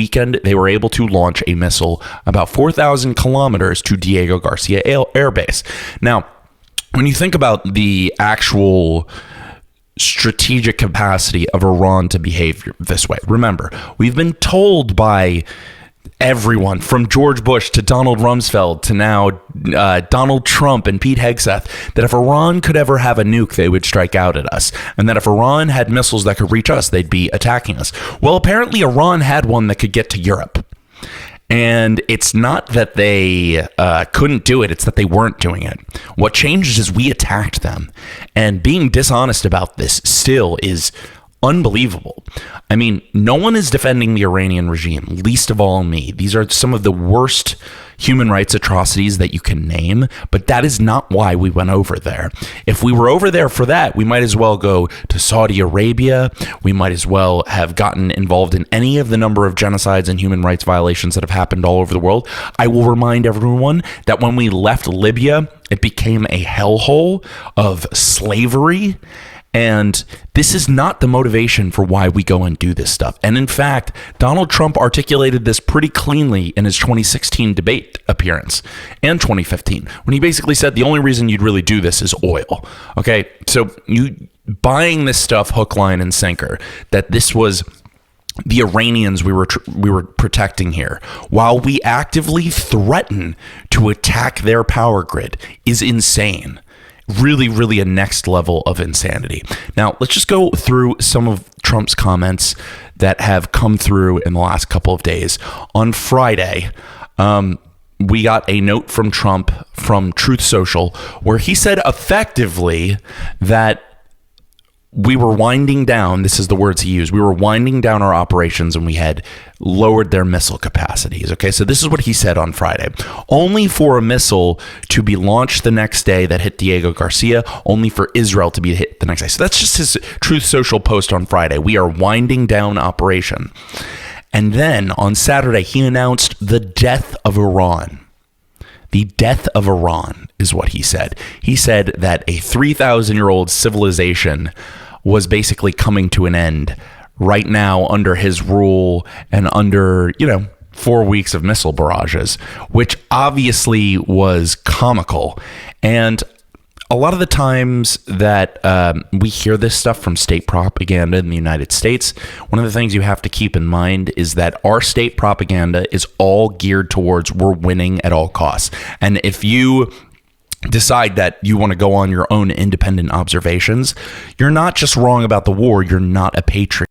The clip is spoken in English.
weekend, they were able to launch a missile about 4,000 kilometers to Diego Garcia Air Base. Now, when you think about the actual strategic capacity of Iran to behave this way, remember, we've been told by everyone from George Bush to Donald Rumsfeld to now Donald Trump and Pete Hegseth that if Iran could ever have a nuke, they would strike out at us. And that if Iran had missiles that could reach us, they'd be attacking us. Well, apparently Iran had one that could get to Europe. And it's not that they couldn't do it, it's that they weren't doing it. What changed is we attacked them. And being dishonest about this still is unbelievable. I mean, no one is defending the Iranian regime, least of all me. These are some of the worst human rights atrocities that you can name, but that is not why we went over there. If we were over there for that, we might as well go to Saudi Arabia. We might as well have gotten involved in any of the number of genocides and human rights violations that have happened all over the world. I will remind everyone that when we left Libya, it became a hellhole of slavery. And this is not the motivation for why we go and do this stuff. And in fact, Donald Trump articulated this pretty cleanly in his 2016 debate appearance and 2015, when he basically said the only reason you'd really do this is oil. Okay, so you buying this stuff hook, line, and sinker, that this was the Iranians we were protecting here, while we actively threaten to attack their power grid, is insane. Really a next level of insanity. Now, let's just go through some of Trump's comments that have come through in the last couple of days. On Friday, we got a note from Trump from Truth Social where he said effectively that we were winding down, this is the words he used, we were winding down our operations and we had lowered their missile capacities. Okay, so this is what he said on Friday. Only for a missile to be launched the next day that hit Diego Garcia, only for Israel to be hit the next day. So that's just his Truth Social post on Friday. We are winding down operation. And then on Saturday, he announced the death of Iran. The death of Iran is what he said. He said that a 3,000-year-old civilization was basically coming to an end right now under his rule and under, 4 weeks of missile barrages, which obviously was comical. And a lot of the times that we hear this stuff from state propaganda in the United States, one of the things you have to keep in mind is that our state propaganda is all geared towards we're winning at all costs. And if you decide that you want to go on your own independent observations, you're not just wrong about the war, you're not a patriot.